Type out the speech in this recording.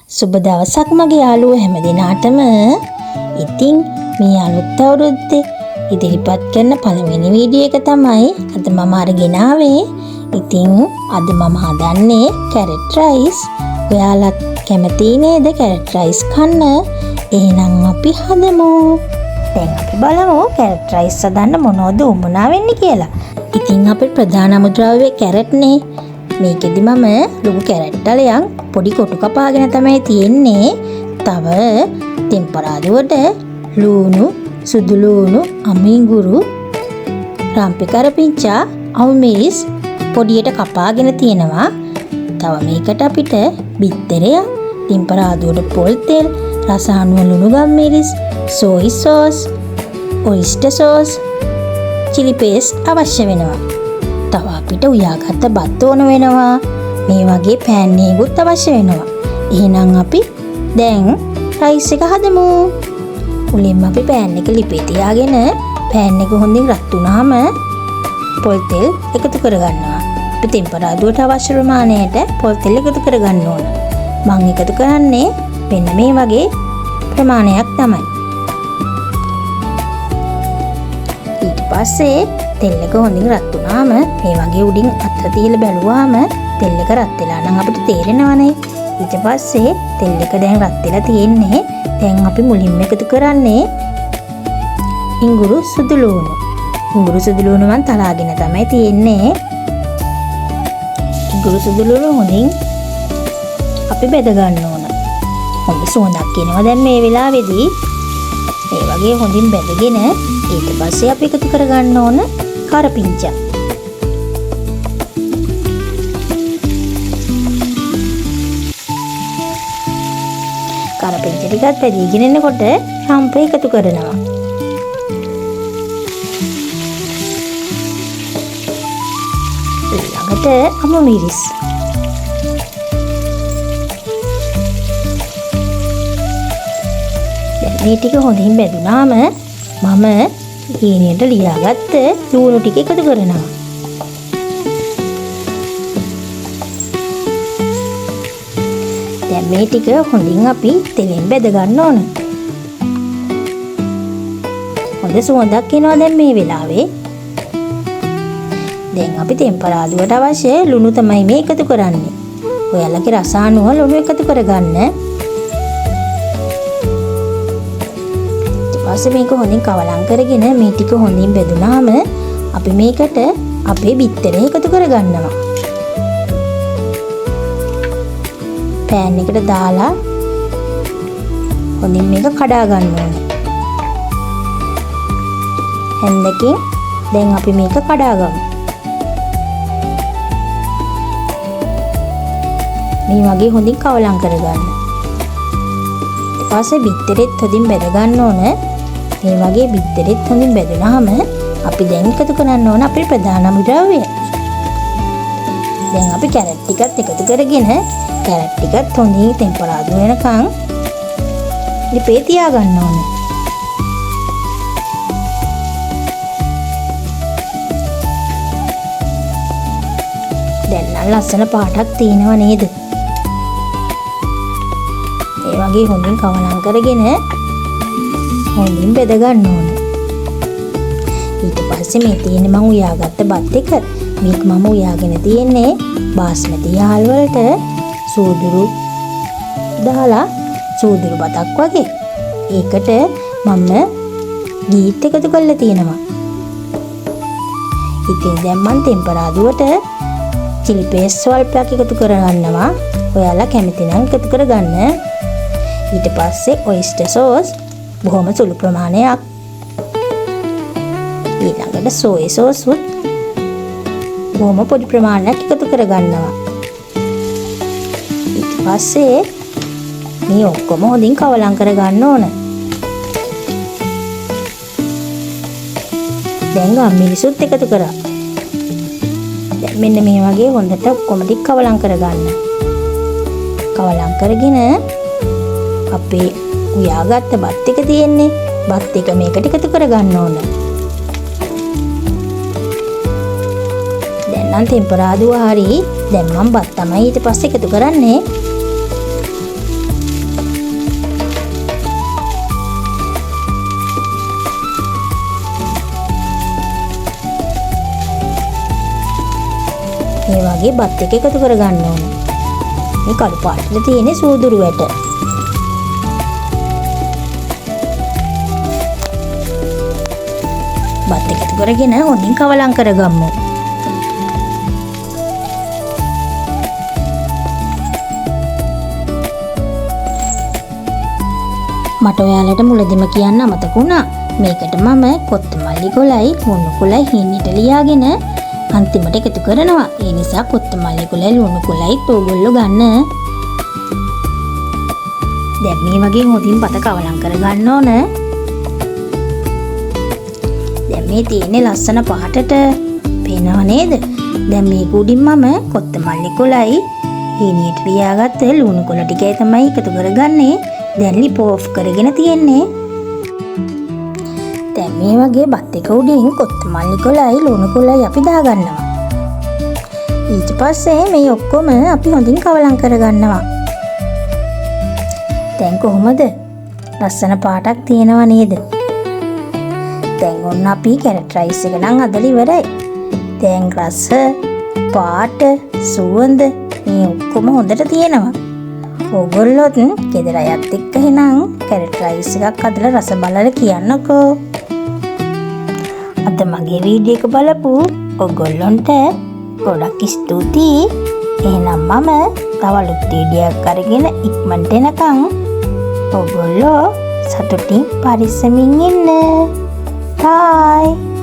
සුබ දවසක් මගේ යාළුවෝ හැම දිනාටම. ඉතින් මේ අලුත් අවුරුද්දේ ඉදිරිපත් කරන පළවෙනි වීඩියෝ එක තමයි අද මම අරගෙන ආවේ. ඉතින් අද මම හදන්නේ කැරට් රයිස්. ඔයාලත් කැමති නේද කැරට් රයිස් කන්න? එහෙනම් අපි හදමු. දැන් අපි බලමු කැරට් රයිස් හදන්න මොනවද උවමනා වෙන්නේ කියලා. ඉතින් අපේ ප්‍රධාන අමුද්‍රව්‍ය කැරට්නේ. මේකෙදි මම ලොකු කැරට් ඩලයක් පොඩි කොටු කපාගෙන තමයි තියෙන්නේ. තව තෙම්පරාදුවට ලූණු, සුදු ලූණු, අමිංගුරු, රම්පි කරපිංචා, අවුමිරිස් පොඩියට කපාගෙන තියෙනවා. තව මේකට අපිට බිත්තරයක්, තෙම්පරාදුවට පොල් තෙල්, රසහනුව ලුණු ගම්මිරිස්, soy sauce, oyster sauce, chilli paste අවශ්‍ය වෙනවා. තව අපිට උයාගත්ත බත් ඕන වෙනවා. මේ වගේ පෑන් එකකුත් අවශ්‍ය වෙනවා. එහෙනම් අපි දැන් රයිස් එක හදමු. මුලින්ම අපි පෑන් එක ලිපේ තියාගෙන පෑන් එක හොඳින් රත් වුණාම පොල් තෙල් එකතු කරගන්නවා. අපි තෙම්පරාදුවට අවශ්‍ය ප්‍රමාණයට පොල් තෙල් එකතු කරගන්න ඕන. මම එකතු කරන්නේ මෙන්න මේ වගේ ප්‍රමාණයක් තමයි. ඊට පස්සේ තෙල් එක හොඳින් රත් වුණාම මේ වගේ උඩින් අත තියලා බැලුවාම තෙල් එක රත් වෙලා නම් අපිට තේරෙනවනේ. ඊට පස්සේ තෙල් එක දැන් රත් වෙලා තියෙන්නේ. දැන් අපි මුලින්ම එකතු කරන්නේ ඉඟුරු සුදු ලූණු. ඉඟුරු සුදු ලූණු මන් තලාගෙන තමයි තියෙන්නේ. ඉඟුරු සුදු ලූණු හොඳින් අපි බෙද ගන්න ඕන. හොඳ සුවඳක් එනවා දැන් මේ වෙලාවේදී. මේ වගේ හොඳින් බෙදගෙන ඊට පස්සේ අපි එකතු කරගන්න ඕන කරපිංචා. කරපිංචා ටිකත් පැදීගෙන එනකොට රම්ප එකතු කරනවා. ඊළඟට අමුමිරිස්. දැන් මේ ටික හොඳින් බැදුනාම මම හීනියට ලියාගත්ත ලූණු ටික එකතු කරනවා. දැන් මේ ටික හොඳින් අපි තෙලෙන් බෙද ගන්න ඕන. හොඳ සුවඳක් එනවා දැන් මේ වෙලාවේ. දැන් අපි තෙම්පරාදුවට අවශ්‍ය ලුණු තමයි මේ එකතු කරන්නේ. ඔයාලගේ රස අනුව ලුණු එකතු කරගන්න. ඊපස්සේ මේක හොඳින් කවලම් කරගෙන මේ ටික හොඳින් බෙදුනාම අපි මේකට අපේ බිත්තරේ එකතු කරගන්නවා. පෑන් එකට දාලා හොඳින් මේක කඩා ගන්න ඕනේ. හැන්දකින් දැන් අපි මේක කඩා ගමු. මේ වගේ හොඳින් කවලම් කරගන්න. ඊට පස්සේ බිත්තරෙත් හොඳින් බෙද ගන්න ඕන. මේ වගේ බිත්තරෙත් හොඳින් බෙදුනහම අපි දැන් එකතු කරන්න ඕන අපේ ප්‍රධාන අමුද්‍රව්‍ය. දැන් අපි කැරට් ටිකත් එකතු කරගෙන කැරට් ටිකත් හොඳින් තෙම්පරාදු වෙනකන් ලිපේ තියා ගන්න ඕන. දැන් නම් ලස්සන පාටක් තියෙනව නේද? ඒ වගේ හොඳින් කවලම් කරගෙන හොඳින් බෙද ගන්න ඕන. ඊට පස්සේ මේ තියෙන්නේ මම උයාගත්ත බත් එක. මේක මම උයාගෙන තියෙන්නේ බාස්මති යාල් වලට සූදුරු දාලා සූදුරු බතක් වගේ. ඒකට මම ගීත් එකතු කරලා තියෙනවා. ඉතින් දැන් මම තෙම්පරාදුවට චිලි පේස්ට් ස්වල්පයක් එකතු කරගන්නවා. ඔයාලා කැමති නම් එකතු කරගන්න. ඊට පස්සේ ඔයිස්ටර් සෝස් බොහොම සුළු ප්‍රමාණයක්. ඊළඟට සෝයි සෝස් උත් බොහොම පොඩි ප්‍රමාණයක් එකතු කරගන්නවා. ඊට පස්සේ මේ ඔක්කොම හොඳින් කවලම් කරගන්න ඕන. දැන් ගම්මිරිසුත් එකතු කරා. දැන් මෙන්න මේ වගේ හොඳට ඔක්කොම ටික කවලම් කරගන්න. කවලම් කරගෙන අපේ උයාගත්ත බත් එක තියෙන්නේ. බත් එක මේකට එකතු කරගන්න ඕන. දැන් නම් තෙම්පරාදුව හරි. දැන් මම බත් තමයි ඊට පස්සේ එකතු කරන්නේ. වගේ බත් එක එකතු කරගන්න ඕන. මේ කළු පාටට තියෙන සූදුරු වැට. බත් එකතු කරගෙන හොඳින් කවලම් කරගමු. මට ඔයාලට මුලදිම කියන්න අමතක වුණා. මේකට මම කොත්තමල්ලි කොළයි ලුණු කොළයි හිණිට ලියාගෙන අන්තිමට එකතු කරනවා. ඒ නිසා කොත්තමල්ලි කොළයි ලුණු කොළයි ඕගොල්ලෝ ගන්න. දැන් මේ වගේ හොඳින් බත කවලම් කරගන්න ඕන. දැන් මේ තියෙන්නේ ලස්සන පාටට පේනව නේද? දැන් මේක උඩින් මම කොත්තමල්ලි කොළයි හිණිට ලියාගත්ත ලුණු කොළ ටිකයි තමයි එකතු කරගන්නේ. දැන් ලිප් ඔෆ් කරගෙන තියෙන්නේ. දැන් මේ වගේ බත් එක උඩින් කොත්තමල්ලි කොළයි ලුණු කොළයි අපි දාගන්නවා. ඊට පස්සේ මේ ඔක්කොම අපි හොඳින් කවලම් කරගන්නවා. දැන් කොහොමද? ලස්සන පාටක් තියෙනව නේද? දැන් ඔන්න අපි කැරට් රයිස් එක නම් හදලා ඉවරයි. දැන් රස, පාට, සුවඳ මේ ඔක්කොම හොඳට තියෙනවා. ඕගොල්ලොත් ගෙදර අයත් එක්ක එහෙනම් කැරට් රයිස් එකක් හදලා රස බලලා කියන්නකෝ. අද මගේ වීඩියෝ එක බලපු ඕගොල්ලොන්ට ගොඩක් ස්තුතියි. එහෙනම් මම තව අලුත් වීඩියෝ එකක් අරගෙන ඉක්මනට එනකම් ඕගොල්ලෝ සතුටින් පරිස්සමින් ඉන්න. බයි.